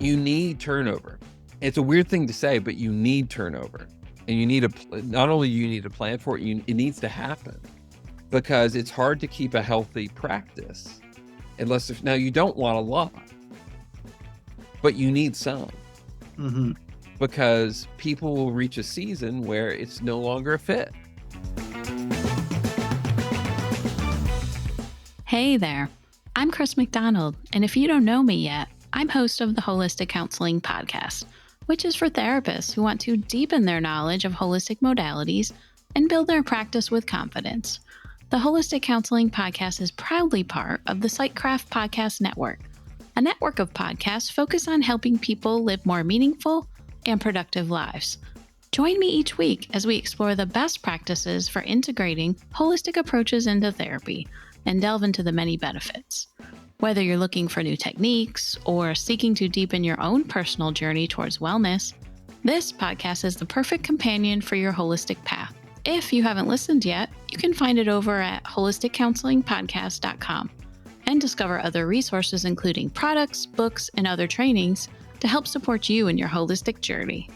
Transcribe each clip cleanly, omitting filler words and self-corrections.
You need turnover. It's a weird thing to say, but you need turnover. And you need not only you need to plan for it, it needs to happen, because it's hard to keep a healthy practice now you don't want a lot, but you need some. Because people will reach a season where it's no longer a fit. Hey there, I'm Chris McDonald, and if you don't know me yet, I'm host of the Holistic Counseling Podcast, which is for therapists who want to deepen their knowledge of holistic modalities and build their practice with confidence. The Holistic Counseling Podcast is proudly part of the Sightcraft Podcast Network, a network of podcasts focused on helping people live more meaningful and productive lives. Join me each week as we explore the best practices for integrating holistic approaches into therapy and delve into the many benefits. Whether you're looking for new techniques or seeking to deepen your own personal journey towards wellness, this podcast is the perfect companion for your holistic path. If you haven't listened yet, you can find it over at holisticcounselingpodcast.com and discover other resources including products, books, and other trainings to help support you in your holistic journey.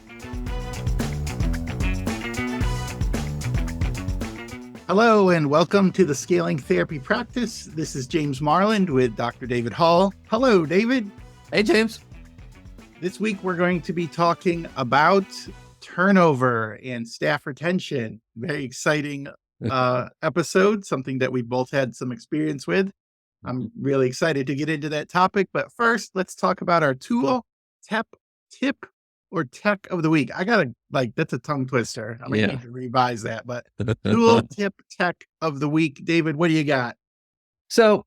Hello and welcome to the Scaling Therapy Practice. This is James Marland with Dr. David Hall. Hello, David. Hey, James. This week we're going to be talking about turnover and staff retention. Very exciting episode, something that we both had some experience with. I'm really excited to get into that topic. But first, let's talk about our tool, tip, or tech of the week. I gotta, that's a tongue twister. I'm gonna need to revise that, but tool, tip, tech of the week. David, what do you got? So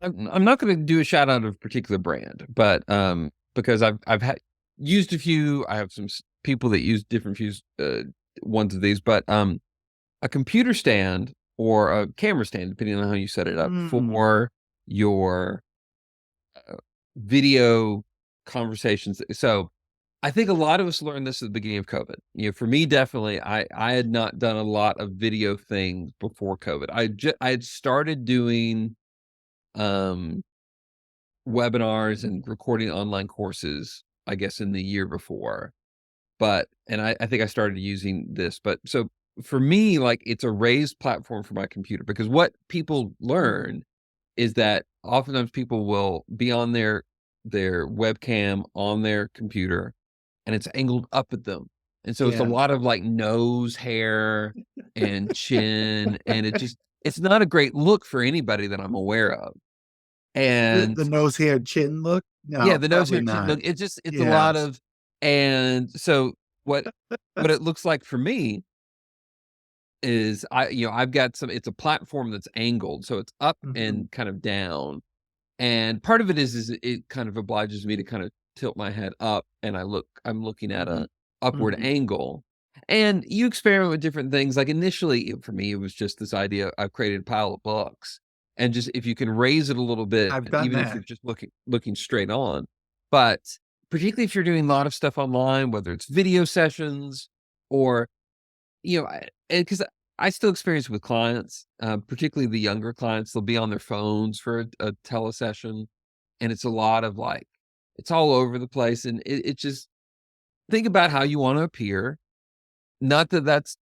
I'm not going to do a shout out of a particular brand, but because I've used a few. I have some people that use different ones of these, but a computer stand or a camera stand, depending on how you set it up, for your video conversations. So I think a lot of us learned this at the beginning of COVID. For me, definitely, I had not done a lot of video things before COVID. I had started doing webinars and recording online courses, I guess, in the year before. And I think I started using this. But so for me, it's a raised platform for my computer, because what people learn is that oftentimes people will be on their webcam on their computer, and it's angled up at them. And so it's a lot of nose hair and chin, and it's not a great look for anybody that I'm aware of. And the nose hair chin look? No, yeah, the nose hair chin look. It's a lot of, and so what it looks like for me is I've got it's a platform that's angled. So it's up and kind of down. And part of it is it kind of obliges me to kind of tilt my head up, and I'm looking at a upward angle. And you experiment with different things. Initially for me, it was just this idea. I've created a pile of books, and just if you can raise it a little bit, even if you're just looking straight on. But particularly if you're doing a lot of stuff online, whether it's video sessions or, because I still experience with clients, particularly the younger clients, they'll be on their phones for a telesession, and it's a lot of it's all over the place. And it just, think about how you want to appear. Not that that's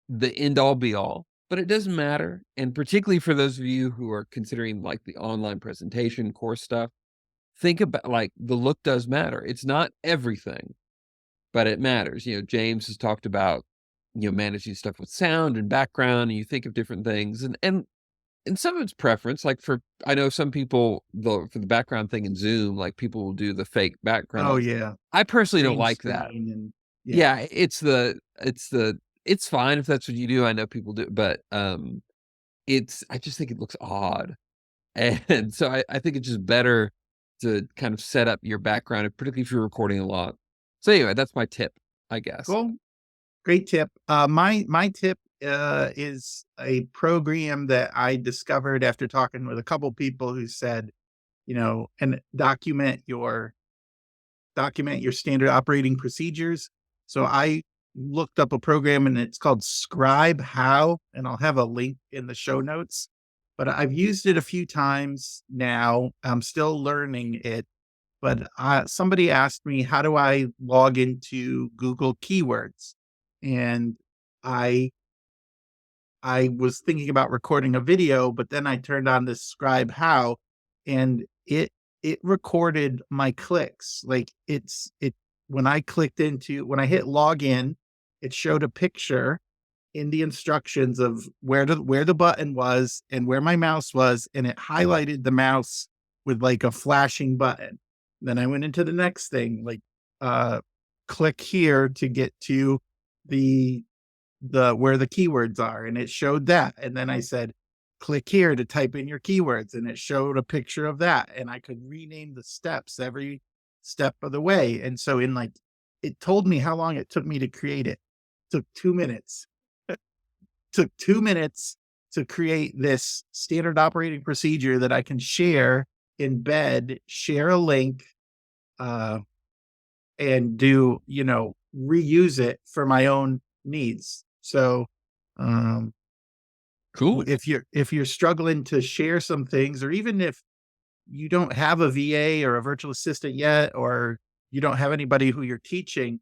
the end all be all, but it doesn't matter. And particularly for those of you who are considering the online presentation course stuff, think about the look does matter. It's not everything, but it matters. James has talked about, managing stuff with sound and background, and you think of different things, and some of it's preference. I know some people, for the background thing in Zoom, people will do the fake background. Oh yeah. I personally don't like that. It's fine if that's what you do. I know people do, but I just think it looks odd. And so I think it's just better to kind of set up your background, particularly if you're recording a lot. So anyway, that's my tip, I guess. Cool. Great tip. My tip is a program that I discovered after talking with a couple people who said, and document your standard operating procedures. So I looked up a program, and it's called Scribe How, and I'll have a link in the show notes. But I've used it a few times now. I'm still learning it, but somebody asked me, how do I log into Google Keywords? And I was thinking about recording a video, but then I turned on this Scribe How, and it recorded my clicks. Like it when I hit login, it showed a picture in the instructions of where the button was and where my mouse was, and it highlighted the mouse with like a flashing button. Then I went into the next thing, like click here to get to the where the keywords are, and it showed that. And then I said, click here to type in your keywords, and it showed a picture of that, and I could rename the steps every step of the way. And so it told me how long it took me to create it. Took 2 minutes. Took 2 minutes to create this standard operating procedure that I can share, embed, share a link, and do, reuse it for my own needs. So, cool. If you're struggling to share some things, or even if you don't have a VA or a virtual assistant yet, or you don't have anybody who you're teaching,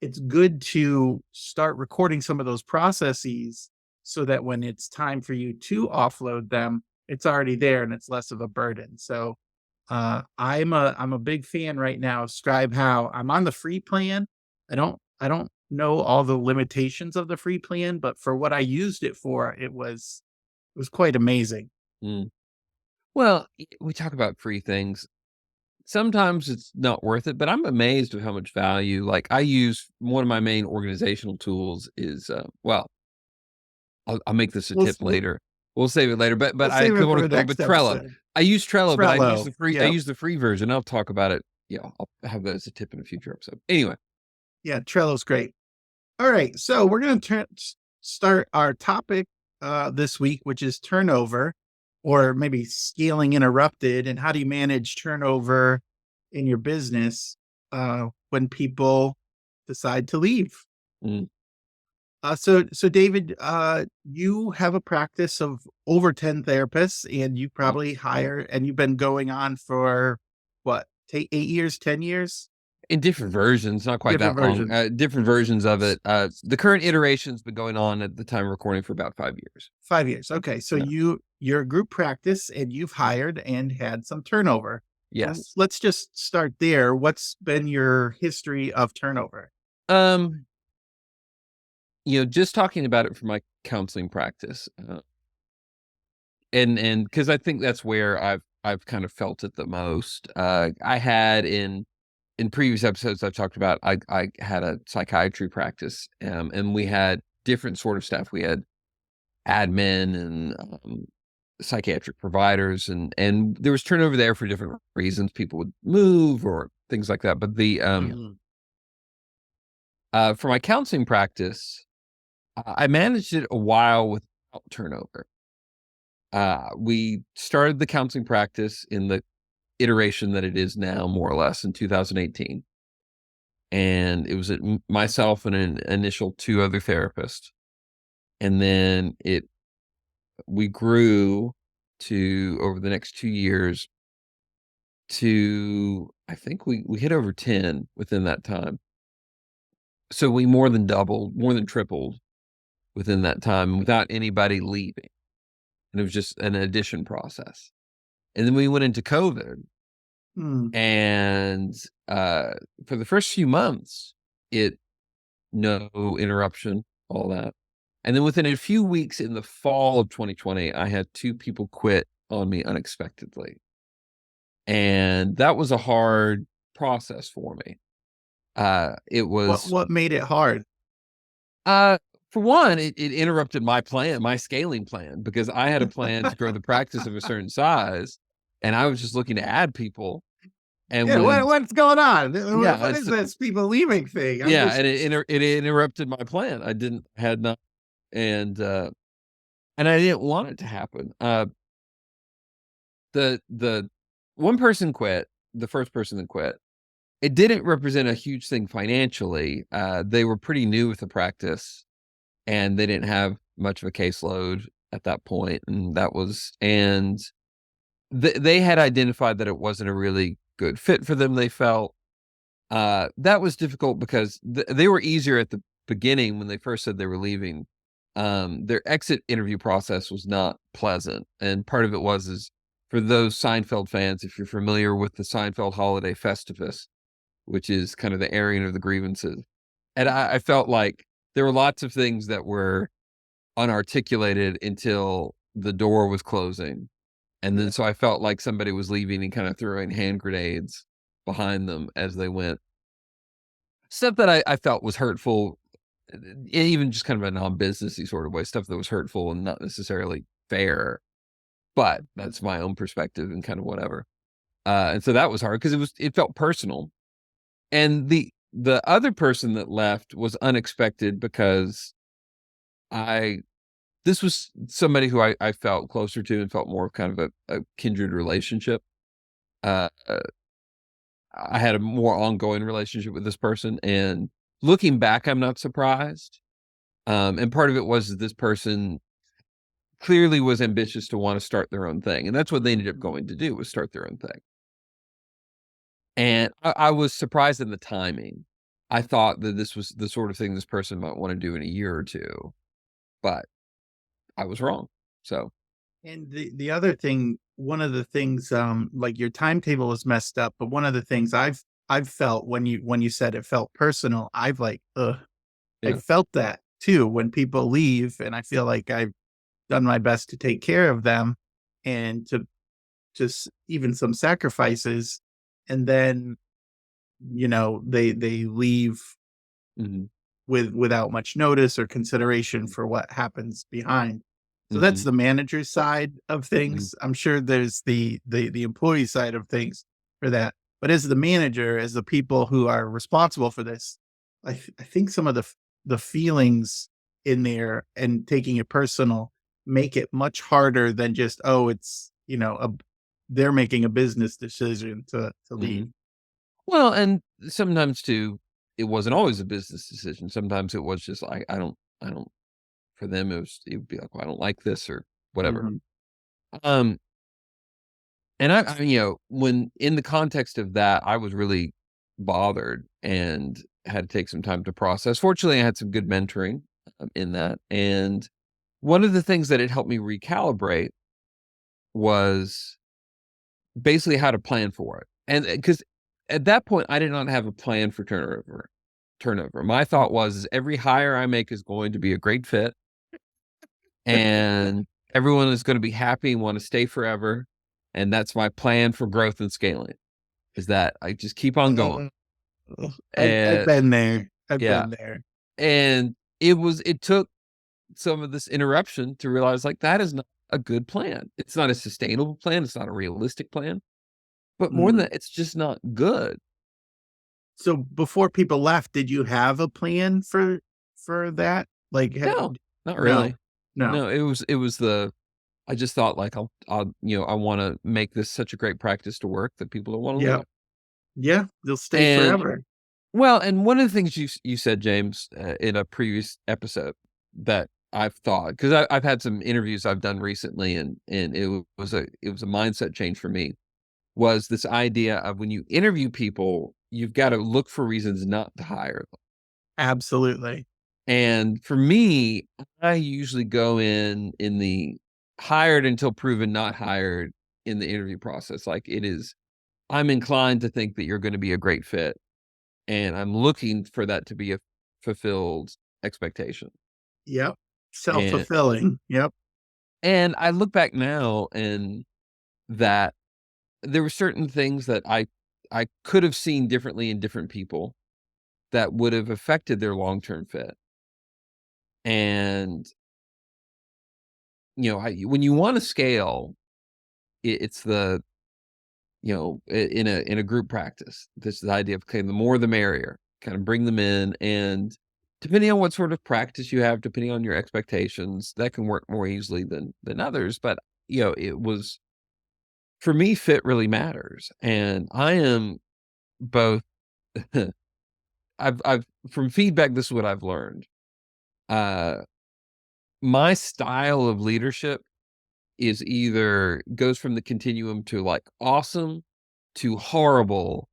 it's good to start recording some of those processes so that when it's time for you to offload them, it's already there and it's less of a burden. So I'm a big fan right now of Scribe How. I'm on the free plan. I don't know all the limitations of the free plan, but for what I used it for, it was quite amazing. Mm. Well, we talk about free things. Sometimes it's not worth it, but I'm amazed at how much value. Like, I use one of my main organizational tools is I'll make this a tip later. We'll save it later, but I want to go. But Trello. Episode. I use Trello, but I use the free. Yep. I use the free version. I'll talk about it. Yeah, I'll have that as a tip in a future episode. Anyway, yeah, Trello's great. All right, so we're going to start our topic this week, which is turnover, or maybe scaling interrupted, and how do you manage turnover in your business when people decide to leave. Mm. So David, you have a practice of over 10 therapists, and you probably and you've been going on for what, 8 years, 10 years? In different versions, not quite that long. Different versions of it. The current iteration's been going on at the time of recording for about 5 years. 5 years. Okay. So you're a group practice, and you've hired and had some turnover. Yes. Let's just start there. What's been your history of turnover? Just talking about it from my counseling practice, and because I think that's where I've kind of felt it the most. I had in previous episodes I've talked about, I had a psychiatry practice, and we had different sort of staff. We had admin and psychiatric providers, and there was turnover there for different reasons. People would move or things like that. But for my counseling practice, I managed it a while without turnover. We started the counseling practice in the iteration that it is now, more or less, in 2018. And it was myself and an initial 2 other therapists. And then we grew to, over the next 2 years, to, I think we hit over 10 within that time. So we more than tripled within that time without anybody leaving. And it was just an addition process. And then we went into COVID. And for the first few months, no interruption, all that. And then within a few weeks in the fall of 2020, I had 2 people quit on me unexpectedly. And that was a hard process for me. It was... What made it hard? For one, it interrupted my scaling plan, because I had a plan to grow the practice of a certain size, and I was just looking to add people. And what's going on? Yeah, what is this people leaving thing? And it interrupted my plan. And I didn't want it to happen. The one person quit, the first person that quit. It didn't represent a huge thing financially. They were pretty new with the practice, and they didn't have much of a caseload at that point. And they had identified that it wasn't a really good fit for them, they felt. That was difficult because they were easier at the beginning when they first said they were leaving. Their exit interview process was not pleasant, and part of it is for those Seinfeld fans, if you're familiar with the Seinfeld holiday Festivus, which is kind of the airing of the grievances. And I felt like there were lots of things that were unarticulated until the door was closing. And then so I felt like somebody was leaving and kind of throwing hand grenades behind them as they went. Stuff that I felt was hurtful, even just kind of a non-businessy sort of way, stuff that was hurtful and not necessarily fair. But that's my own perspective and kind of whatever. And so that was hard because it felt personal. And the other person that left was unexpected because this was somebody who I felt closer to and felt more of kind of a kindred relationship. I had a more ongoing relationship with this person, and looking back, I'm not surprised. And part of it was that this person clearly was ambitious to want to start their own thing, and that's what they ended up going to do, was start their own thing. And I was surprised in the timing. I thought that this was the sort of thing this person might want to do in a year or two, but I was wrong. So, And the other thing, one of the things, like your timetable is messed up, but one of the things I've felt when you said it felt personal, I've like, I yeah. felt that too when people leave, and I feel like I've done my best to take care of them and to just even some sacrifices, and then they leave Mhm. without much notice or consideration for what happens behind. So that's Mhm. the manager's side of Mhm. things. I'm sure there's the employee side of things for that. But as the manager, as the people who are responsible for this, I think some of the feelings in there and taking it personal make it much harder than just, oh, it's, they're making a business decision to leave. Mhm. Well, and sometimes too, it wasn't always a business decision. Sometimes it was just like, I don't for them, it would be like, "Well, I don't like this," or whatever. Mhm. Um, and when in the context of that, I was really bothered and had to take some time to process. Fortunately, I had some good mentoring, in that, and one of the things that it helped me recalibrate was basically how to plan for it. And because at that point, I did not have a plan for turnover. My thought is every hire I make is going to be a great fit, and everyone is gonna be happy and wanna stay forever, and that's my plan for growth and scaling, is that I just keep on going. Uh, I've And been there. I've yeah, been there. and it took some of this interruption to realize, like, that is not a good plan. It's not a sustainable plan, it's not a realistic plan, but more than Mhm. that, it's just not good. So before people left, did you have a plan for that? Like, No, not no, really. no. No, I just thought, like, I wanna make this such a great practice to work that people don't wanna leave Yeah, it. yeah, they'll stay And forever. well, and one of the things you said, James, in a previous episode that I've thought, because I've had some interviews I've done recently, and it was a mindset change for me, was this idea of when you interview people, you've got to look for reasons not to hire them. Absolutely. And for me, I usually go in the hired until proven not hired in the interview process. Like, I'm inclined to think that you're going to be a great fit, and I'm looking for that to be a fulfilled expectation. Yep. And Self-fulfilling. Yep. I look back now, and that there were certain things that I could have seen differently in different people that would have affected their long-term fit. And, when you want to scale, it's in a group practice, this is the idea of, okay, the more the merrier, kind of bring them in, and depending on what sort of practice you have, depending on your expectations, that can work more easily than others. But, it was, for me, fit really matters. And I am both, I've from feedback, this is what I've learned. Uh, my style of leadership is either goes from the continuum to like awesome to horrible,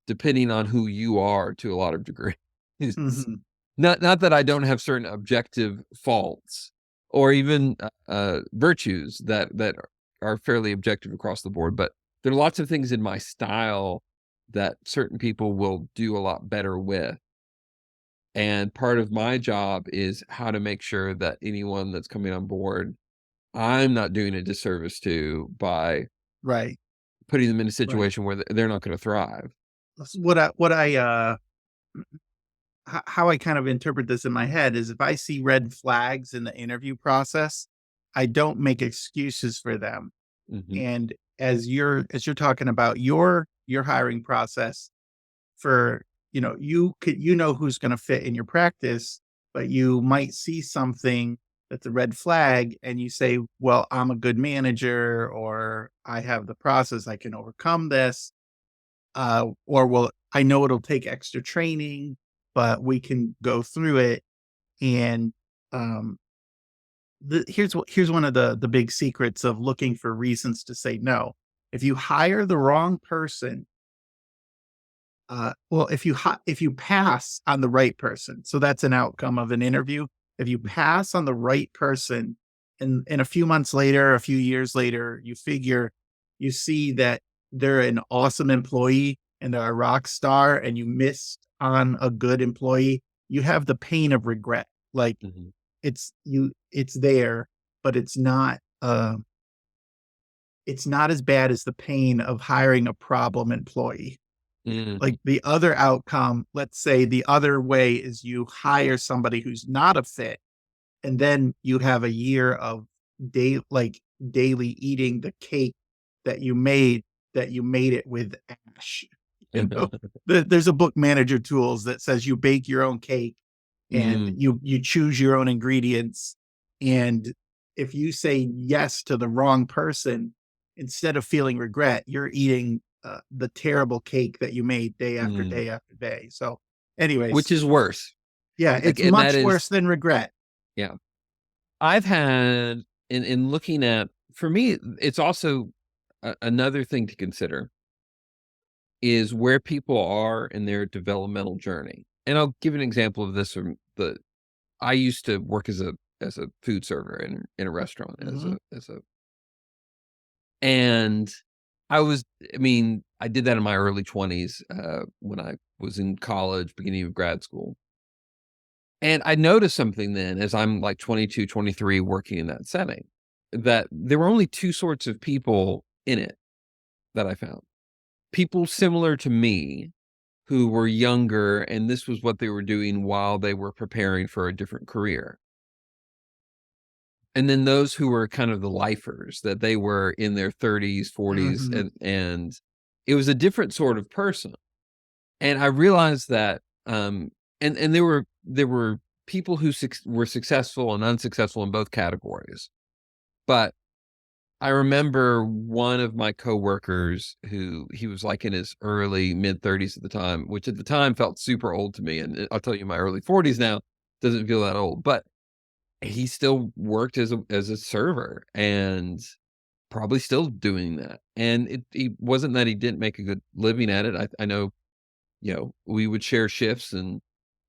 depending on who you are to a lot of degrees. Mhm. Not that I don't have certain objective faults or even virtues that are fairly objective across the board, but there are lots of things in my style that certain people will do a lot better with. And part of my job is how to make sure that anyone that's coming on board, I'm not doing a disservice to by Right. putting them in a Right. situation where they're not going to thrive. That's how I kind of interpret this in my head is if I see red flags in the interview process, I don't make excuses for them. Hmm. And as you're talking about your hiring process for, you know who's going to fit in your practice, but you might see something that's a red flag and you say, well, I'm a good manager, or I have the process, I can overcome this. Or well, I know it'll take extra training, but we can go through it. And um, here's one of the big secrets of looking for reasons to say no. If you hire the wrong person, well, if you pass on the right person, so that's an outcome of an interview. If you pass on the right person, and a few months later, a few years later, you see that they're an awesome employee and they're a rock star, and you missed on a good employee, you have the pain of regret. Like Hmm. it's there, but it's not as bad as the pain of hiring a problem employee. Hmm. Like the other outcome, let's say the other way is you hire somebody who's not a fit, and then you have a year of daily eating the cake that you made it with ash. You know, there's a book, Manager Tools, that says you bake your own cake and Mm. you choose your own ingredients. And if you say yes to the wrong person, instead of feeling regret, you're eating the terrible cake that you made day after Mm. day after day. So, Which anyways, is worse. yeah, Like, it's and that much is, worse than regret. yeah. I've had in looking at, for me, it's also another thing to consider is where people are in their developmental journey. And I'll give an example of this from I used to work as a food server in a restaurant Mhm. as a and I mean, I did that in my early 20s when I was in college, beginning of grad school. And I noticed something then as I'm like 22, 23 working in that setting, that there were only two sorts of people in it that I found. People similar to me who were younger, and this was what they were doing while they were preparing for a different career. And then those who were kind of the lifers, that they were in their 30s, 40s, Mhm. and it was a different sort of person. And I realized that, and there were people who were successful and unsuccessful in both categories. But I remember one of my coworkers who he was like in his early mid 30s at the time, which at the time felt super old to me. And I'll tell you, my early 40s now doesn't feel that old, but he still worked as a server and probably still doing that. And it wasn't that he didn't make a good living at it. I know, we would share shifts and,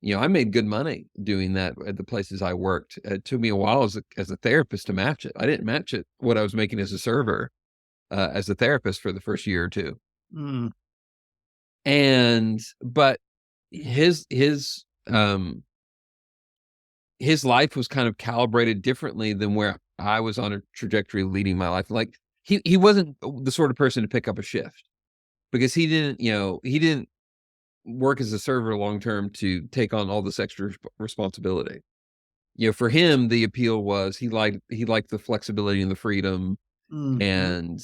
I made good money doing that at the places I worked. It took me a while as a therapist to match it. I didn't match it what I was making as a server, as a therapist for the first year or two. Mm. But his his um his life was kind of calibrated differently than where I was on a trajectory leading my life. Like he wasn't the sort of person to pick up a shift because he didn't work as a server long term to take on all this extra responsibility. For him, the appeal was he liked the flexibility and the freedom. Mhm. And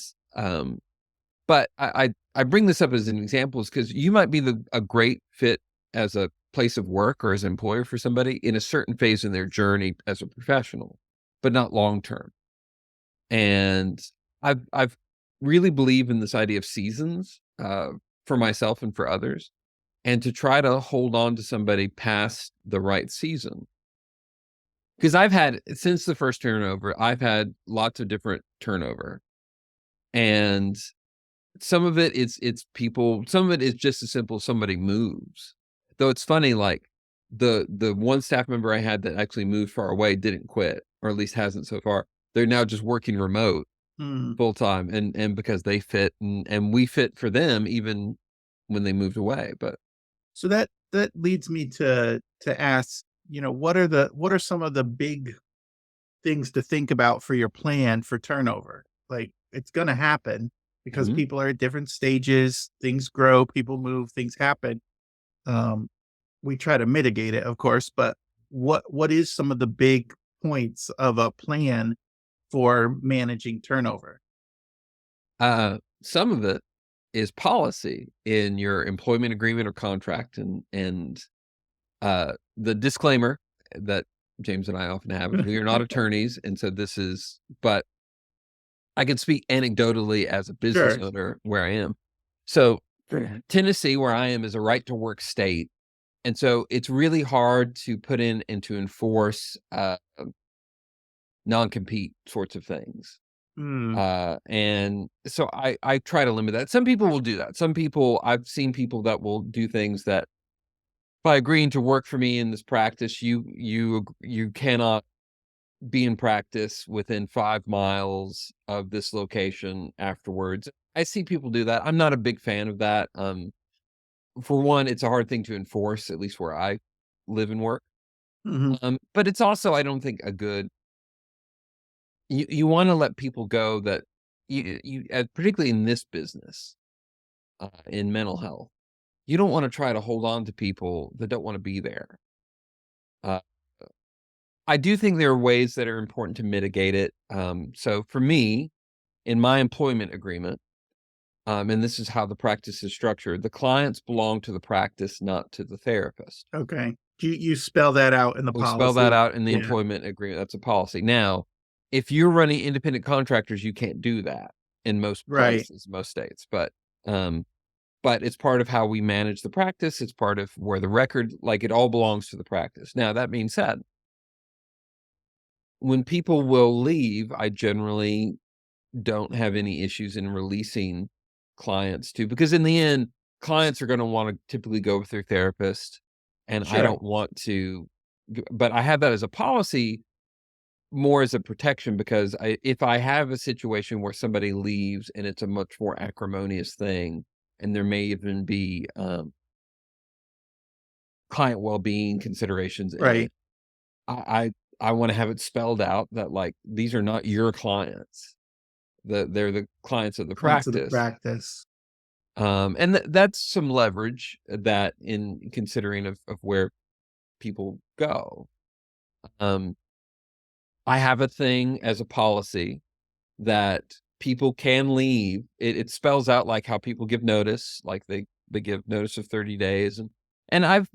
but I bring this up as an example is because you might be a great fit as a place of work or as an employer for somebody in a certain phase in their journey as a professional, but not long term. And I've really believe in this idea of seasons for myself and for others, and to try to hold on to somebody past the right season. because I've had, since the first turnover, I've had lots of different turnover, and some of it it's people, some of it is just as simple as somebody moves. Though it's funny, like the one staff member I had that actually moved far away didn't quit, or at least hasn't so far. They're now just working remote Hmm. full time, and because they fit, and we fit for them even when they moved away. But So that leads me to ask, what are some of the big things to think about for your plan for turnover? Like, it's going to happen because mhm. people are at different stages, things grow, people move, things happen. Um, we try to mitigate it, of course, but what is some of the big points of a plan for managing turnover? Some of it is policy in your employment agreement or contract, and the disclaimer that James and I often have: we are not attorneys, and so this is, but I can speak anecdotally as a business Sure. owner where I am. So Tennessee, where I am, is a right to work state, and so it's really hard to put in and to enforce non-compete sorts of things. Mm, And so I try to limit that. Some people will do that. Some people, I've seen people that will do things that, by agreeing to work for me in this practice, you cannot be in practice within 5 miles of this location afterwards. I see people do that. I'm not a big fan of that. For one, it's a hard thing to enforce, at least where I live and work. mhm. But it's also, I don't think, a good, you wanna let people go that particularly in this business, in mental health, you don't wanna try to hold on to people that don't wanna be there. Uh, I do think there are ways that are important to mitigate it. So for me, in my employment agreement, and this is how the practice is structured, the clients belong to the practice, not to the therapist. Okay. You spell that out in the We spell that policy? out in the Yeah. employment agreement. That's a policy. Now, if you're running independent contractors, you can't do that in most Right. places, most states. Um, but it's part of how we manage the practice. It's part of where the record, like, it all belongs to the practice. Now, that being said, when people will leave, I generally don't have any issues in releasing clients to, because in the end, clients are going to want to typically go with their therapist, and I Sure. don't want to, but I have that as a policy more as a protection, because if I have a situation where somebody leaves and it's a much more acrimonious thing, and there may even be client well-being considerations in Right. it, I I want to have it spelled out that, like, these are not your clients, that they're the clients of the Clients of the practice. practice. And that's some leverage that, in considering of where people go. Um, I have a thing as a policy that people can leave. It spells out, like, how people give notice, like they give notice of 30 days, and I've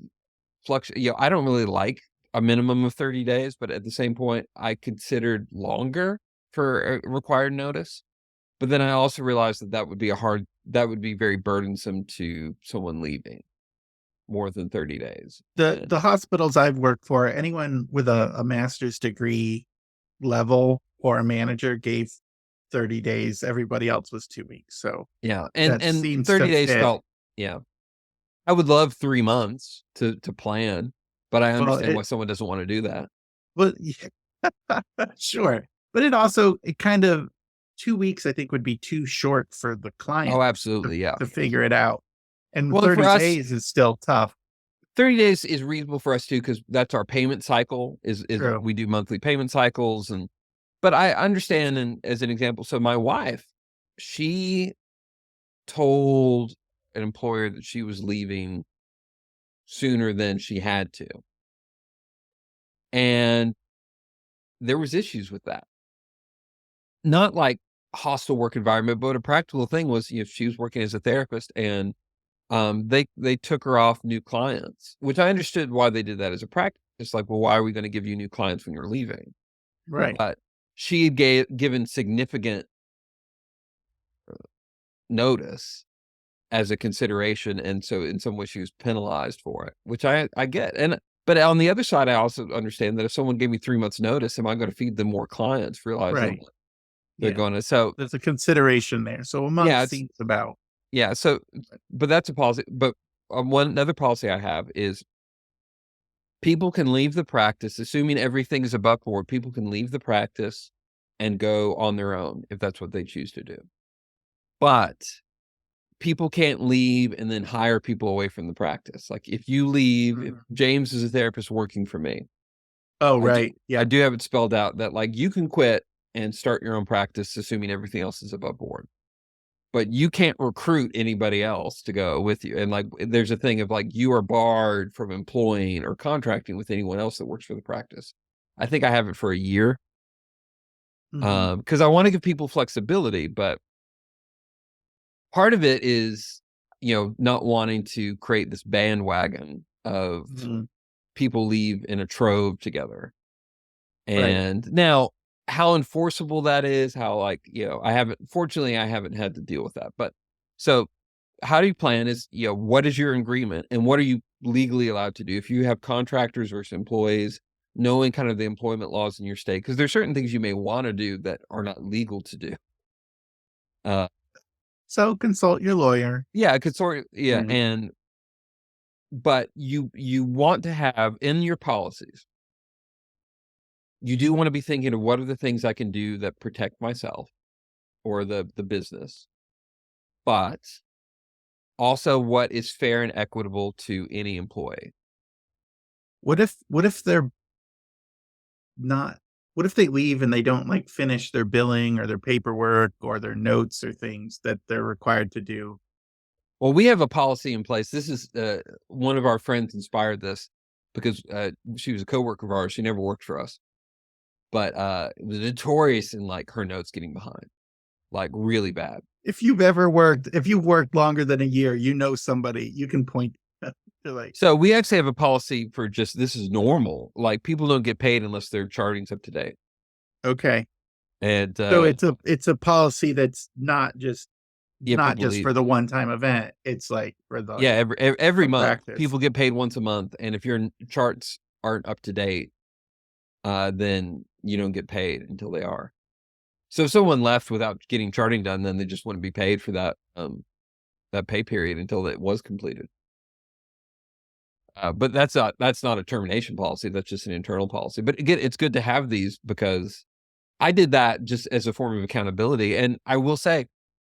I don't really like a minimum of 30 days, but at the same point, I considered longer for a required notice. But then I also realized that that would be very burdensome to someone leaving more than 30 days. The And hospitals I've worked for, anyone with a master's degree level or a manager gave 30 days, everybody else was 2 weeks, so yeah, that and seems 30 to days fit. felt, yeah. I would love 3 months to plan, but I Well, understand why someone doesn't wanna do that. well, yeah, sure, but it kind of 2 weeks, I think, would be too short for the Oh, client to absolutely, yeah. figure it out, and Well, and for 30 us, days is still tough. 30 days is reasonable for us too, because that's our payment cycle, is True. we do monthly payment cycles, and but I understand, and as an example, so my wife, she told an employer that she was leaving sooner than she had to, and there was issues with that. Not like hostile work environment, but a practical thing was, she was working as a therapist, and they took her off new clients, which I understood why they did that as a practice. It's like, well, why are we going to give you new clients when you're leaving? Right. But she had given significant notice as a consideration, and so in some way she was penalized for it, which I get. And But on the other side, I also understand that if someone gave me 3 months notice, am I going to feed them more clients, realizing Right. they're Yeah. going to, so There's a consideration there. So a month yeah, seems about. yeah. So, but that's a policy. But another policy I have is people can leave the practice, assuming everything is above board. People can leave the practice and go on their own if that's what they choose to do. But people can't leave and then hire people away from the practice. Like if you leave, if James is a therapist working for me, Oh, I do, right. Yeah. I do have it spelled out that like you can quit and start your own practice, assuming everything else is above board. But you can't recruit anybody else to go with you. And like there's a thing of like you are barred from employing or contracting with anyone else that works for the practice. I think I have it for a year because I want to give people flexibility, but part of it is, not wanting to create this bandwagon of people leave in a trove together. And now how enforceable that is, how like, fortunately I haven't had to deal with that. But so how do you plan is, what is your agreement and what are you legally allowed to do? If you have contractors versus employees, knowing kind of the employment laws in your state, because there's certain things you may want to do that are not legal to do. So consult your lawyer. Yeah, but you want to have in your policies, you do want to be thinking of what are the things I can do that protect myself or the business, but also what is fair and equitable to any employee. What if they're not, what if they leave and they don't like finish their billing or their paperwork or their notes or things that they're required to do? Well, we have a policy in place. This is one of our friends inspired this because she was a coworker of ours. She never worked for us, but it was notorious in like her notes getting behind, like really bad. If you've worked longer than a year, somebody you can point to like. So we actually have a policy for just, this is normal. Like people don't get paid unless their charting's up to date. Okay. And so it's a policy that's not just for the one-time event. It's like for the every month practice. People get paid once a month, and if your charts aren't up to date, then you don't get paid until they are. So if someone left without getting charting done, then they just wouldn't be paid for that pay period until it was completed. But that's not a termination policy. That's just an internal policy. But again, it's good to have these because I did that just as a form of accountability. And I will say,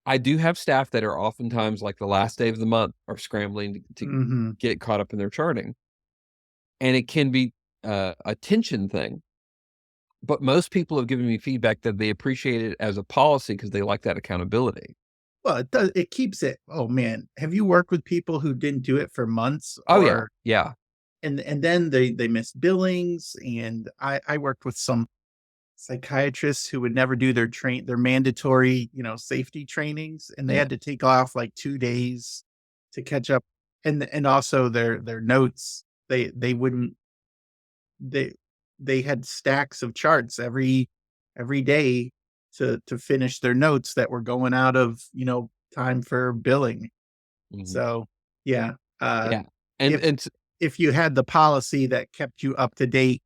I do have staff that are oftentimes like the last day of the month are scrambling to get caught up in their charting. And it can be a tension thing. But most people have given me feedback that they appreciate it as a policy because they like that accountability. Well, it does. It keeps it. Oh man, have you worked with people who didn't do it for months? Oh yeah. And then they missed billings. And I worked with some psychiatrists who would never do their mandatory, safety trainings, and they had to take off like 2 days to catch up. And also their notes, they wouldn't, they had stacks of charts every day to finish their notes that were going out of, time for billing. So yeah. And if you had the policy that kept you up to date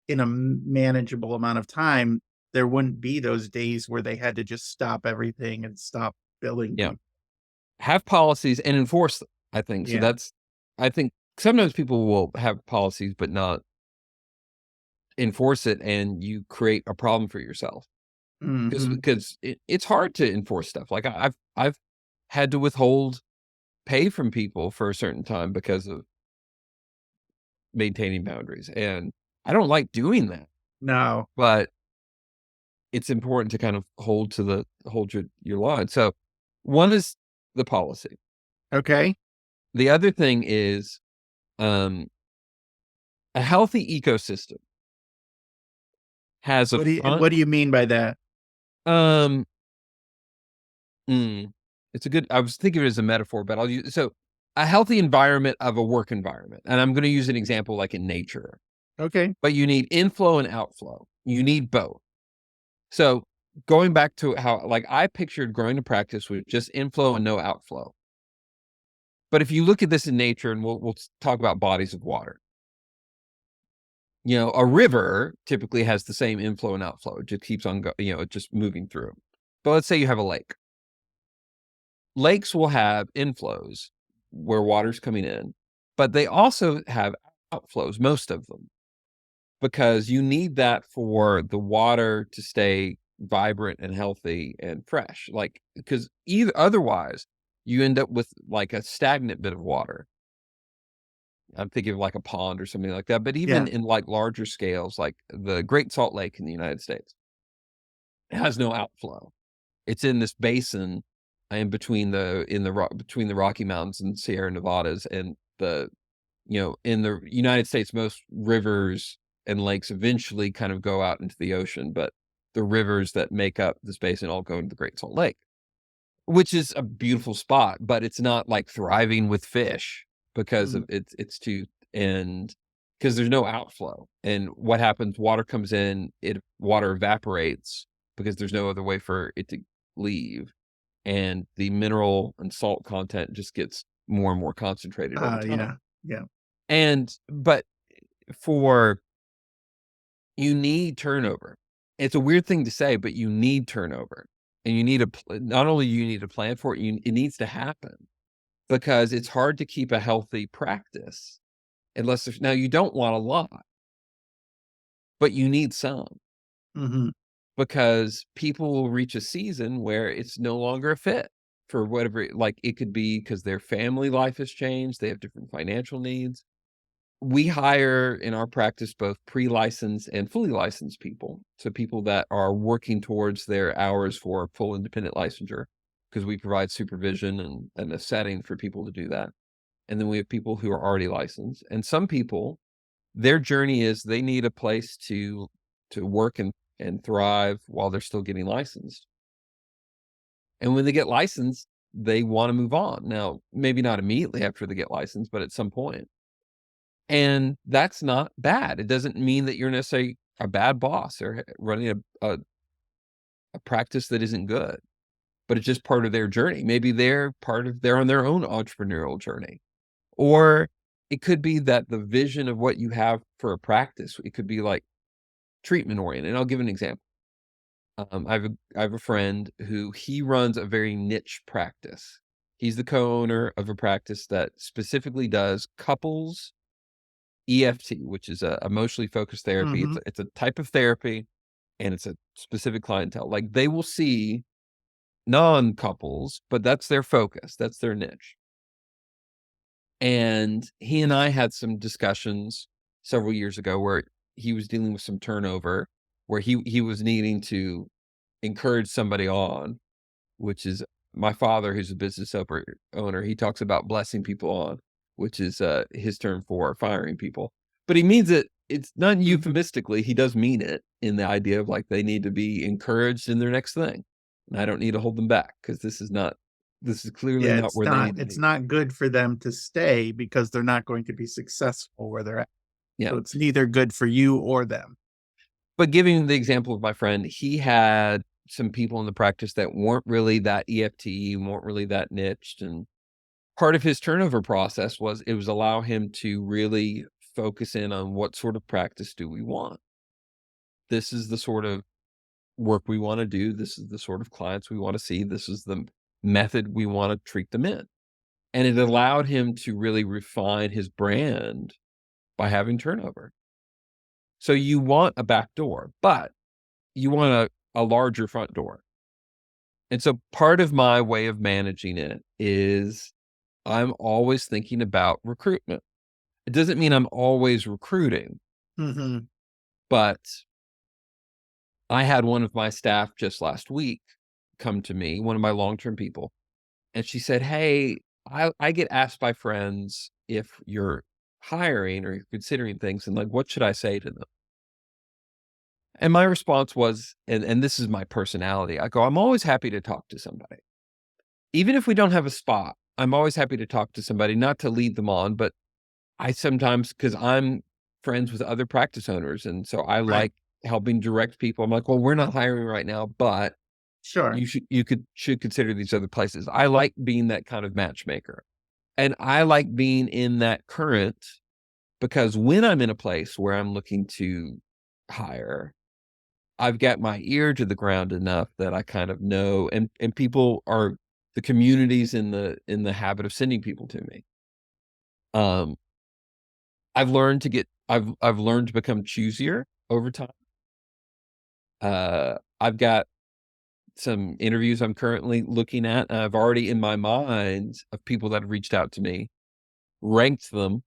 in a manageable amount of time, there wouldn't be those days where they had to just stop everything and stop billing. Yeah. Have policies and enforce them, I think. So I think sometimes people will have policies, but not enforce it. And you create a problem for yourself because it's hard to enforce stuff. Like I've had to withhold pay from people for a certain time because of maintaining boundaries. And I don't like doing that. No, but it's important to kind of hold your line. So one is the policy. Okay. The other thing is a healthy ecosystem has what do you mean by that? It's a good, I was thinking of it as a metaphor, but I'll use, so a healthy environment of a work environment. And I'm going to use an example like in nature. Okay. But you need inflow and outflow. You need both. So going back to how, like I pictured growing a practice with just inflow and no outflow. But if you look at this in nature, and we'll talk about bodies of water. A river typically has the same inflow and outflow. It just keeps on just moving through. But let's say you have a lake. Lakes will have inflows where water's coming in, but they also have outflows, most of them, because you need that for the water to stay vibrant and healthy and fresh. Like, because otherwise you end up with like a stagnant bit of water. I'm thinking of like a pond or something like that. But even in like larger scales, like the Great Salt Lake in the United States, it has no outflow. It's in this basin in between between the Rocky Mountains and Sierra Nevadas, and in the United States, most rivers and lakes eventually kind of go out into the ocean, but the rivers that make up this basin all go into the Great Salt Lake, which is a beautiful spot, but it's not like thriving with fish because of it's too, and because there's no outflow. And what happens, water comes in, water evaporates because there's no other way for it to leave. And the mineral and salt content just gets more and more concentrated over time. Yeah. But you need turnover. It's a weird thing to say, but you need turnover. And you need not only you need a plan for it, it needs to happen, because it's hard to keep a healthy practice unless now you don't want a lot, but you need some. Because people will reach a season where it's no longer a fit for whatever, like it could be because their family life has changed. They have different financial needs. We hire in our practice both pre-licensed and fully licensed people. So people that are working towards their hours for full independent licensure, because we provide supervision and a setting for people to do that. And then we have people who are already licensed. And some people, their journey is they need a place to work and thrive while they're still getting licensed. And when they get licensed, they want to move on. Now, maybe not immediately after they get licensed, but at some point. And that's not bad. It doesn't mean that you're necessarily a bad boss or running a practice that isn't good, but it's just part of their journey. Maybe they're on their own entrepreneurial journey. Or it could be that the vision of what you have for a practice, it could be like treatment oriented. And I'll give an example. I have a friend who he runs a very niche practice. He's the co-owner of a practice that specifically does couples EFT, which is a emotionally focused therapy. It's a type of therapy, and it's a specific clientele. Like they will see non-couples, but that's their focus. That's their niche. And he and I had some discussions several years ago where he was dealing with some turnover, where he was needing to encourage somebody on, which is my father, who's a business owner. He talks about blessing people on, which is his term for firing people. But he means it. It's not euphemistically. He does mean it in the idea of like they need to be encouraged in their next thing. And I don't need to hold them back because this is clearly not where they need to be. It's not good for them to stay because they're not going to be successful where they're at. Yeah. So it's neither good for you or them. But giving the example of my friend, he had some people in the practice that weren't really that EFT, weren't really that niched. And part of his turnover process was allow him to really focus in on what sort of practice do we want. This is the sort of work we want to do. This is the sort of clients we want to see. This is the method we want to treat them in. And it allowed him to really refine his brand by having turnover. So you want a back door, but you want a larger front door. And so part of my way of managing it is I'm always thinking about recruitment. It doesn't mean I'm always recruiting, but I had one of my staff just last week come to me, one of my long-term people, and she said, "Hey, I get asked by friends if you're hiring or you're considering things, and like, what should I say to them?" And my response was, and this is my personality, I go, "I'm always happy to talk to somebody. Even if we don't have a spot, I'm always happy to talk to somebody, not to lead them on, but I sometimes, because I'm friends with other practice owners, and so I like helping direct people. I'm like, well, we're not hiring right now, but you should consider these other places. I like being that kind of matchmaker. And I like being in that current because when I'm in a place where I'm looking to hire, I've got my ear to the ground enough that I kind of know, and people are, the community's in the habit of sending people to me. I've learned to become choosier over time. I've got some interviews I'm currently looking at, and I've already in my mind of people that have reached out to me, ranked them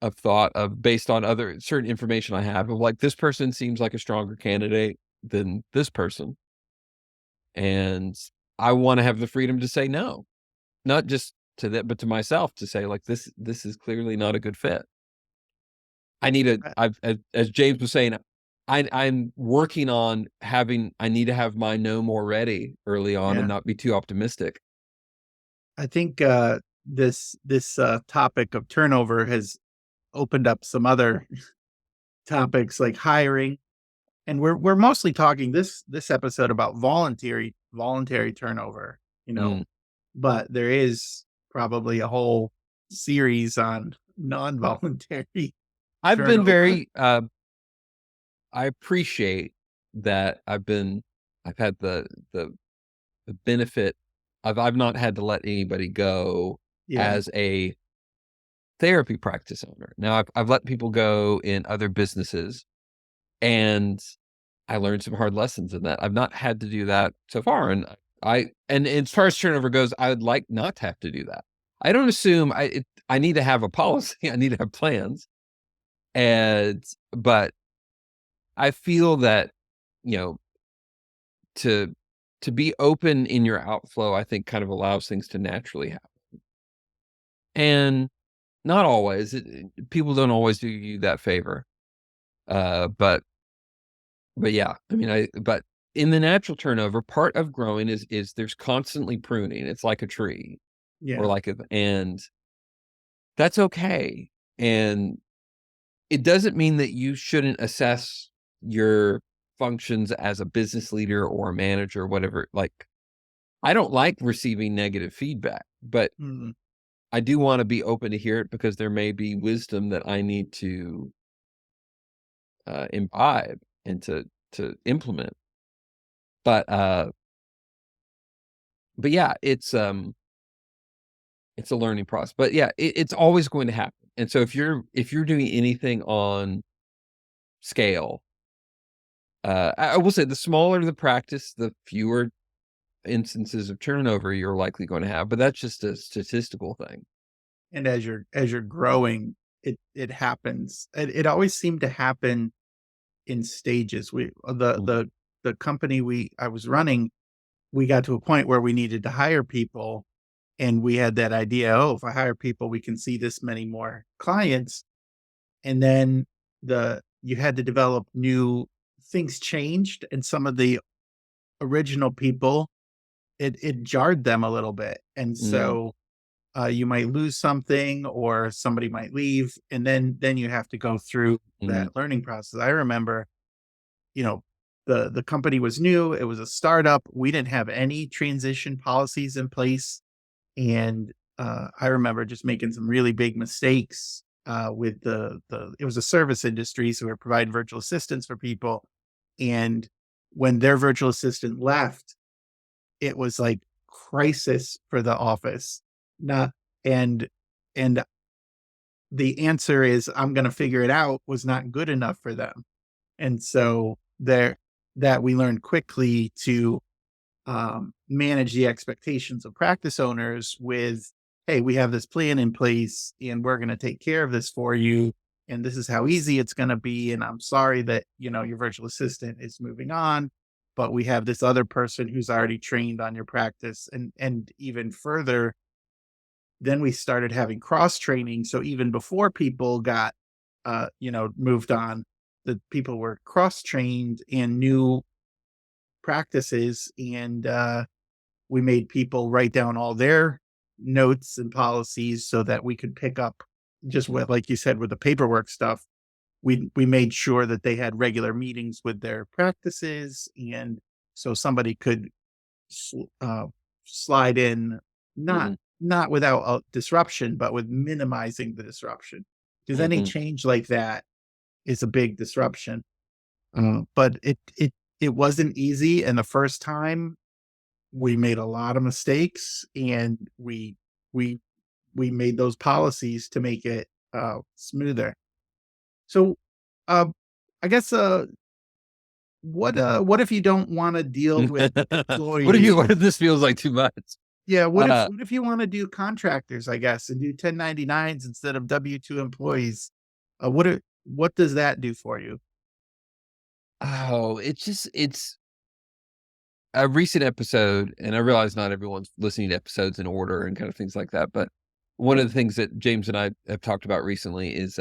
of thought of based on other certain information I have of like, this person seems like a stronger candidate than this person. And I want to have the freedom to say no, not just to that, but to myself to say like, this is clearly not a good fit. I need a, I, I've, as James was saying, I'm working on I need to have my no more ready early on and yeah, not be too optimistic. I think this topic of turnover has opened up some other topics like hiring, and we're mostly talking this episode about voluntary turnover, Mm. but there is probably a whole series on non-voluntary I've been turnover. very, I appreciate that I've had the benefit of I've not had to let anybody go Yeah, as a therapy practice owner. Now I've let people go in other businesses, and I learned some hard lessons in that. I've not had to do that so far, and and as far as turnover goes, I would like not to have to do that. I don't assume I need to have a policy. I need to have plans, and but I feel that, you know, to be open in your outflow, I think kind of allows things to naturally happen. And not always. People don't always do you that favor. But yeah, I mean, but in the natural turnover, part of growing is there's constantly pruning. It's like a tree or yeah, like and that's okay. And it doesn't mean that you shouldn't assess your functions as a business leader or a manager, whatever. Like, I don't like receiving negative feedback, but mm, I do want to be open to hear it because there may be wisdom that I need to imbibe and to implement. But yeah, it's a learning process. But yeah, it's always going to happen. And so if you're doing anything on scale, I will say the smaller the practice, the fewer instances of turnover you're likely going to have. But that's just a statistical thing. and as you're growing, it happens. It always seemed to happen in stages. We Mhm. the company I was running, we got to a point where we needed to hire people, and we had that idea, oh, if I hire people, we can see this many more clients. And then you had to develop new things changed, and some of the original people, it jarred them a little bit. And Mm, so you might lose something or somebody might leave, and then you have to go through mm, that learning process. I remember, you know, the company was new, it was a startup, we didn't have any transition policies in place, and I remember just making some really big mistakes with the it was a service industry, so we were providing virtual assistants for people, and when their virtual assistant left, it was like crisis for the office. Not and and the answer is, "I'm gonna figure it out," was not good enough for them. And so there that we learned quickly to manage the expectations of practice owners with, "Hey, we have this plan in place and we're gonna take care of this for you. And this is how easy it's gonna be. And I'm sorry that, your virtual assistant is moving on, but we have this other person who's already trained on your practice." And even further, then we started having cross training. So even before people got moved on, the people were cross trained in new practices, and we made people write down all their notes and policies so that we could pick up just what, like you said, with the paperwork stuff. We made sure that they had regular meetings with their practices, and so somebody could slide in, not mm. not without disruption, but with minimizing the disruption. because any Mhm. change like that is a big disruption. But it wasn't easy, and the first time we made a lot of mistakes, and we we made those policies to make it smoother. So, uh, I guess what if you don't want to deal with employees? What if this feels like too much? Yeah, Uh, what if you want to do contractors, I guess, and do 1099s instead of W-2 employees? What does that do for you? oh, it's a recent episode, and I realize not everyone's listening to episodes in order and kind of things like that, but one Yeah. of the things that James and I have talked about recently is,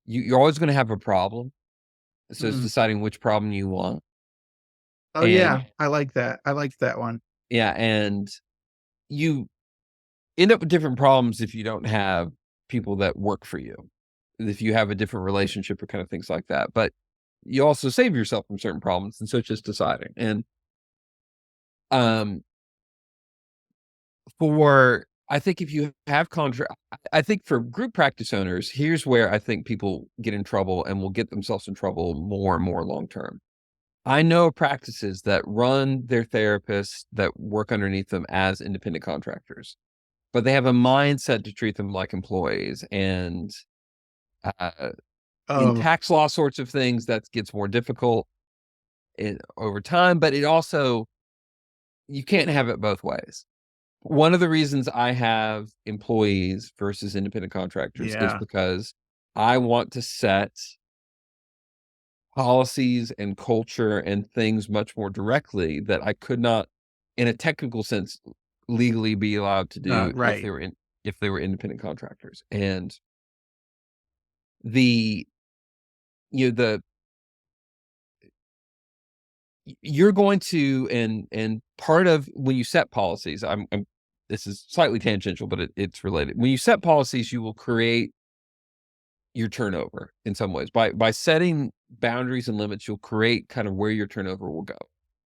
you're always gonna have a problem, so it's Mm. deciding which problem you want, Oh and yeah, I like that. I like that one. yeah, and you end up with different problems if you don't have people that work for you, if you have a different relationship or kind of things like that, but you also save yourself from certain problems, and so it's just deciding, and, um For I think if you have contract I think for group practice owners, here's where I think people get in trouble and will get themselves in trouble more and more long term. I know practices that run their therapists that work underneath them as independent contractors, but they have a mindset to treat them like employees, and, uh, in Oh, tax law sorts of things, that gets more difficult over time, but it also you can't have it both ways. One of the reasons I have employees versus independent contractors is yeah. because I want to set policies and culture and things much more directly that I could not, in a technical sense, legally be allowed to do Right. if they were independent contractors. And the you know, the you're going to and part of when you set policies, I'm this is slightly tangential, but it's related. When you set policies, you will create your turnover in some ways. By setting boundaries and limits, you'll create kind of where your turnover will go.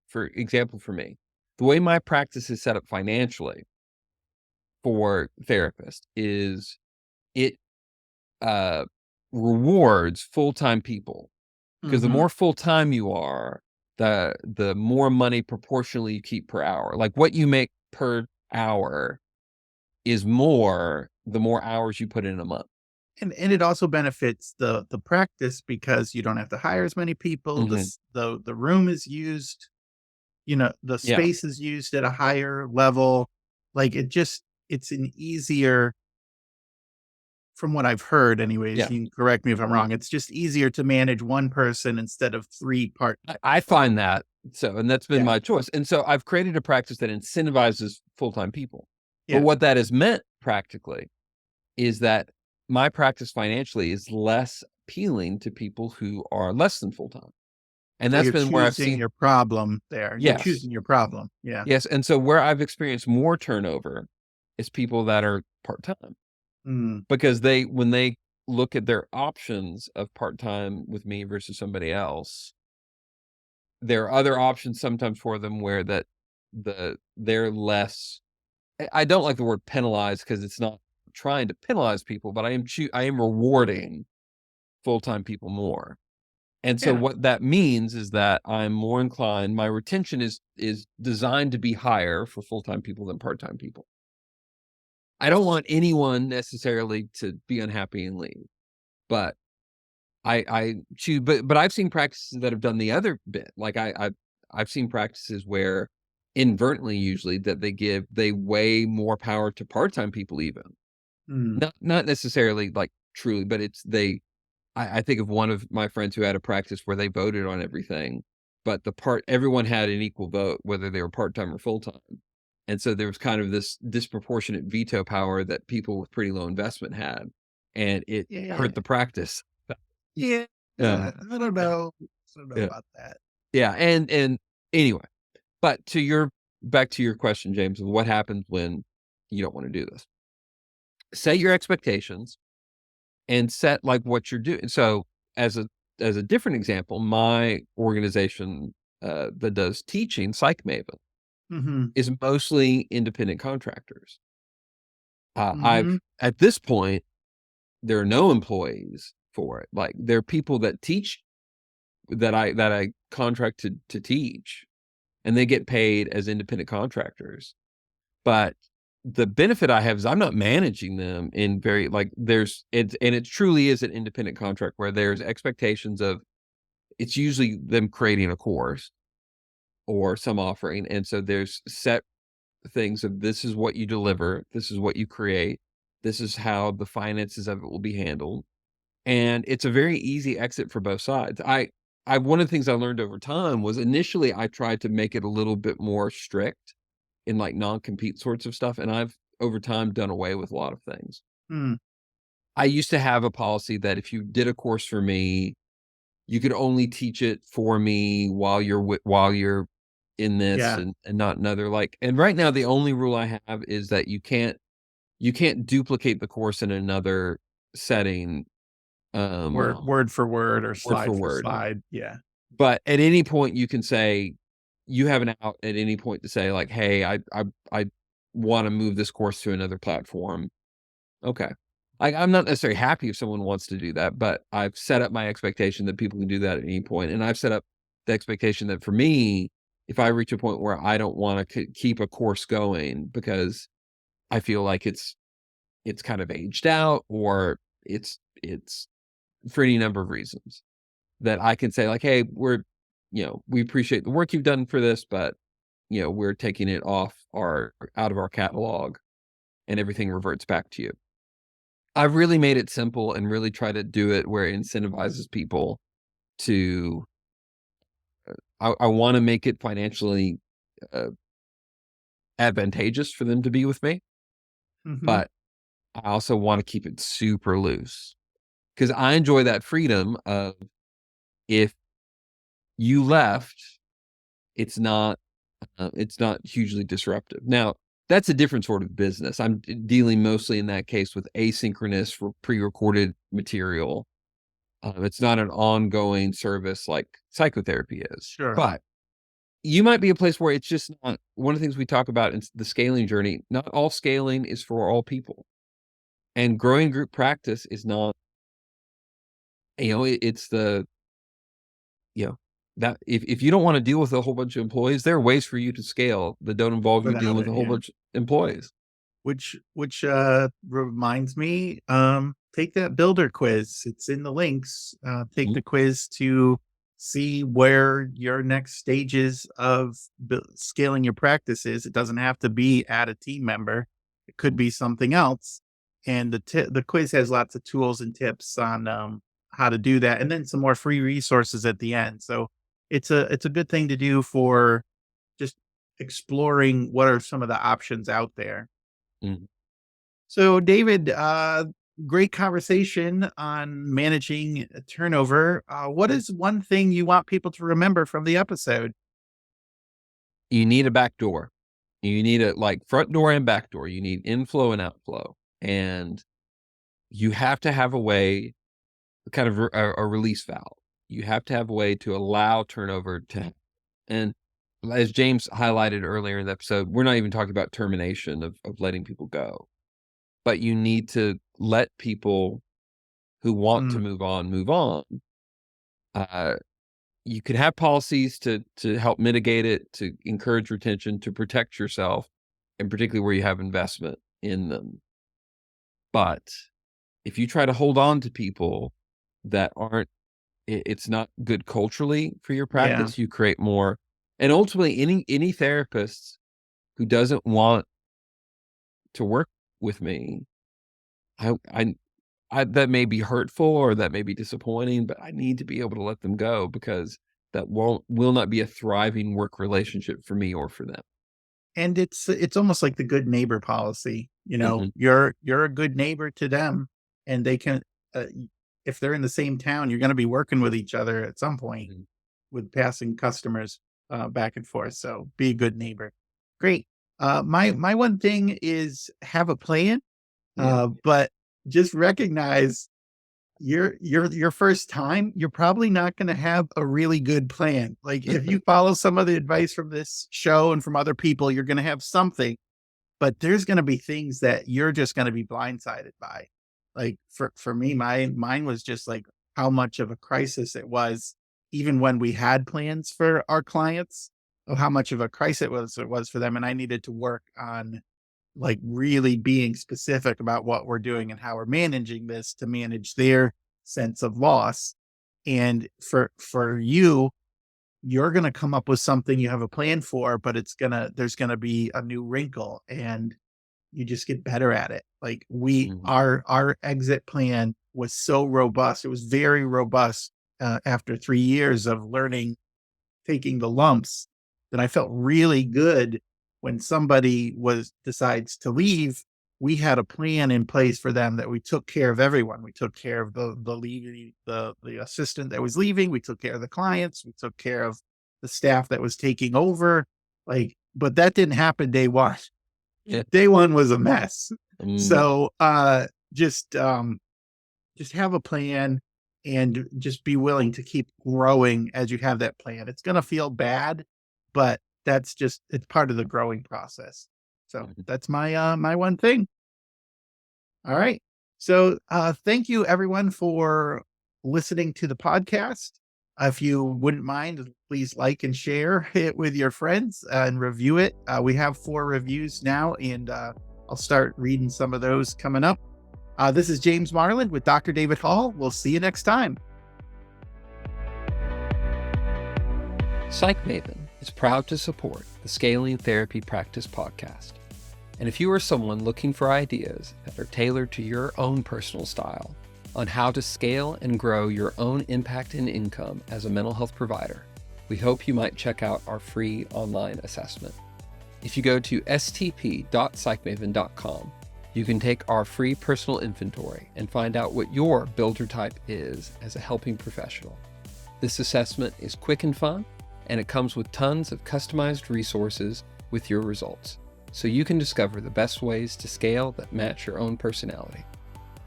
For example, for me, the way my practice is set up financially for therapists is it uh, rewards full-time people because the Mhm. more full-time you are, the more money proportionally you keep per hour. Like what you make per hour is more the more hours you put in a month. And it also benefits the practice because you don't have to hire as many people. Mhm. The room is used, the Yeah. space is used at a higher level. Like it's an easier, from what I've heard anyways, Yeah. you can correct me if I'm wrong. It's just easier to manage one person instead of three partners. I find that so, and that's been Yeah. my choice. And so I've created a practice that incentivizes full-time people. But Yeah. what that has meant practically is that my practice financially is less appealing to people who are less than full-time. And So that's you're been where I've choosing seen your problem there. You're yes. choosing your problem. Yeah. Yes, and so where I've experienced more turnover is people that are part-time Mm. because when they look at their options of part-time with me versus somebody else, there are other options sometimes for them where they're less I don't like the word penalized because it's not trying to penalize people, but I am rewarding full-time people more. And so Yeah. what that means is that I'm more inclined my retention is designed to be higher for full-time people than part-time people. I don't want anyone necessarily to be unhappy and leave, but I choose but I've seen practices that have done the other bit. Like I've seen practices where inadvertently usually that they weigh more power to part-time people even. Mm. Not necessarily like truly, but I think of one of my friends who had a practice where they voted on everything, but everyone had an equal vote, whether they were part-time or full-time. And so there was kind of this disproportionate veto power that people with pretty low investment had, and it Yeah. hurt the practice. Yeah. Yeah. I don't know. I don't know Yeah. about that. Yeah, and anyway, but back to your question, James, of what happens when you don't wanna do this. Set your expectations and set, like, what you're doing. So, as a different example, my organization, that does teaching, Psych Maven, Mhm. is mostly independent contractors. I've Mhm. at this point, there are no employees for it. Like there are people that teach that I contract to teach, and they get paid as independent contractors. But the benefit I have is I'm not managing them in very like it truly is an independent contract where there's expectations of it's usually them creating a course or some offering. And so there's set things of this is what you deliver, this is what you create, this is how the finances of it will be handled. And it's a very easy exit for both sides. I one of the things I learned over time was initially I tried to make it a little bit more strict in like non-compete sorts of stuff. And I've over time done away with a lot of things. Hmm. I used to have a policy that if you did a course for me, you could only teach it for me while you're in this Yeah. and not another. Like, and right now the only rule I have is that you can't duplicate the course in another setting. Word for word or Word slide for for word. slide. Yeah. But at any point you can say you have an out at any point to say like, hey, I want to move this course to another platform. Okay. I'm not necessarily happy if someone wants to do that, but I've set up my expectation that people can do that at any point. And I've set up the expectation that for me, if I reach a point where I don't want to keep a course going because I feel like it's kind of aged out or it's for any number of reasons that I can say like, hey, we appreciate the work you've done for this, but we're taking it out of our catalog and everything reverts back to you. I've really made it simple and really try to do it where it incentivizes people to, I want to make it financially advantageous for them to be with me, Mhm. but I also want to keep it super loose because I enjoy that freedom of if you left, it's not hugely disruptive. Now, that's a different sort of business. I'm dealing mostly in that case with asynchronous for pre-recorded material. It's not an ongoing service like psychotherapy is. Sure. But you might be a place where it's just not one of the things we talk about in the scaling journey. Not all scaling is for all people. And growing group practice is not, it's the, that if you don't want to deal with a whole bunch of employees, there are ways for you to scale that don't involve you dealing with a whole bunch of employees. Which reminds me, take that builder quiz. It's in the links. Take the quiz to see where your next stages of scaling your practice is. It doesn't have to be add a team member. It could be something else. And the quiz has lots of tools and tips on how to do that, and then some more free resources at the end. So it's a good thing to do for just exploring what are some of the options out there. Mhm. So, David, great conversation on managing turnover. What is one thing you want people to remember from the episode? You need a back door. You need a like front door and back door. You need inflow and outflow. And you have to have a way, kind of a release valve. You have to have a way to allow turnover to happen. And as James highlighted earlier in the episode, we're not even talking about termination of letting people go. But you need to let people who want to move on. You can have policies to help mitigate it, to encourage retention, to protect yourself, and particularly where you have investment in them. But if you try to hold on to people that aren't, it's not good culturally for your practice, you create more. And ultimately, any therapist who doesn't want to work with me, I that may be hurtful or that may be disappointing, but I need to be able to let them go because that will not be a thriving work relationship for me or for them. And it's almost like the good neighbor policy. Mhm. You're a good neighbor to them, and they can, if they're in the same town, you're going to be working with each other at some point Mhm. with passing customers back and forth. So be a good neighbor. Great. My one thing is have a plan, Yeah. but just recognize your first time, you're probably not going to have a really good plan. Like if you follow some of the advice from this show and from other people, you're going to have something, but there's going to be things that you're just going to be blindsided by. Like for me, mine was just like how much of a crisis it was, even when we had plans for our clients, of how much of a crisis it was for them. And I needed to work on like really being specific about what we're doing and how we're managing this to manage their sense of loss. And for you, you're going to come up with something you have a plan for, but there's going to be a new wrinkle, and you just get better at it. Like Mhm. our exit plan was so robust. It was very robust after 3 years of learning, taking the lumps, that I felt really good when somebody decides to leave. We had a plan in place for them that we took care of everyone. We took care of the assistant that was leaving. We took care of the clients. We took care of the staff that was taking over. Like, but that didn't happen day one. Yeah. Day one was a mess. Mm. So just have a plan and just be willing to keep growing as you have that plan. It's going to feel bad, but it's part of the growing process. So Mhm. that's my one thing. All right. So thank you everyone for listening to the podcast. If you wouldn't mind, please like and share it with your friends and review it. We have 4 reviews now, and I'll start reading some of those coming up. This is James Marland with Dr. David Hall. We'll see you next time. Psych Maven is proud to support the Scaling Therapy Practice podcast. And if you are someone looking for ideas that are tailored to your own personal style on how to scale and grow your own impact and income as a mental health provider, we hope you might check out our free online assessment. If you go to stp.psychmaven.com, you can take our free personal inventory and find out what your builder type is as a helping professional. This assessment is quick and fun, and it comes with tons of customized resources with your results, so you can discover the best ways to scale that match your own personality.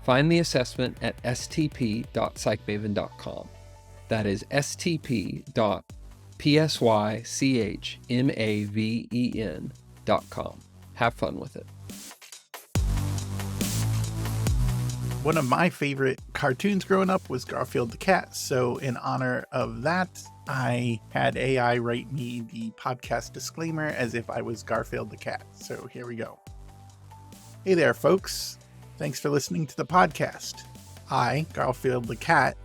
Find the assessment at stp.psychmaven.com. That is stp.psychmaven.com. Have fun with it. One of my favorite cartoons growing up was Garfield the Cat. So in honor of that, I had AI write me the podcast disclaimer as if I was Garfield the Cat. So here we go. Hey there, folks. Thanks for listening to the podcast. I, Garfield the Cat,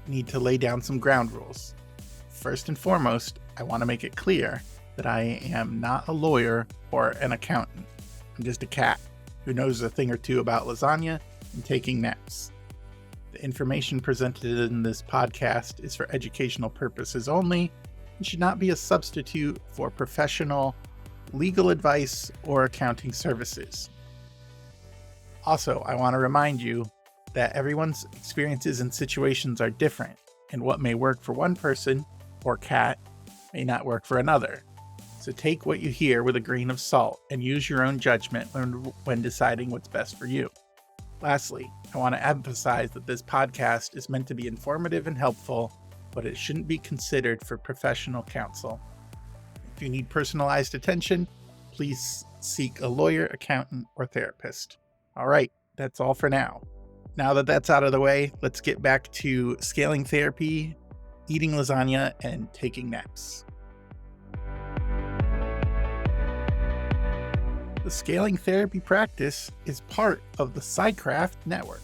need to lay down some ground rules. First and foremost, I want to make it clear that I am not a lawyer or an accountant. I'm just a cat who knows a thing or two about lasagna and taking naps. The information presented in this podcast is for educational purposes only and should not be a substitute for professional legal advice or accounting services. Also, I want to remind you that everyone's experiences and situations are different, and what may work for one person or cat may not work for another. So take what you hear with a grain of salt and use your own judgment when deciding what's best for you. Lastly, I want to emphasize that this podcast is meant to be informative and helpful, but it shouldn't be considered for professional counsel. If you need personalized attention, please seek a lawyer, accountant, or therapist. All right, that's all for now. Now that that's out of the way, let's get back to scaling therapy, eating lasagna, and taking naps. The Scaling Therapy Practice is part of the PsyCraft network.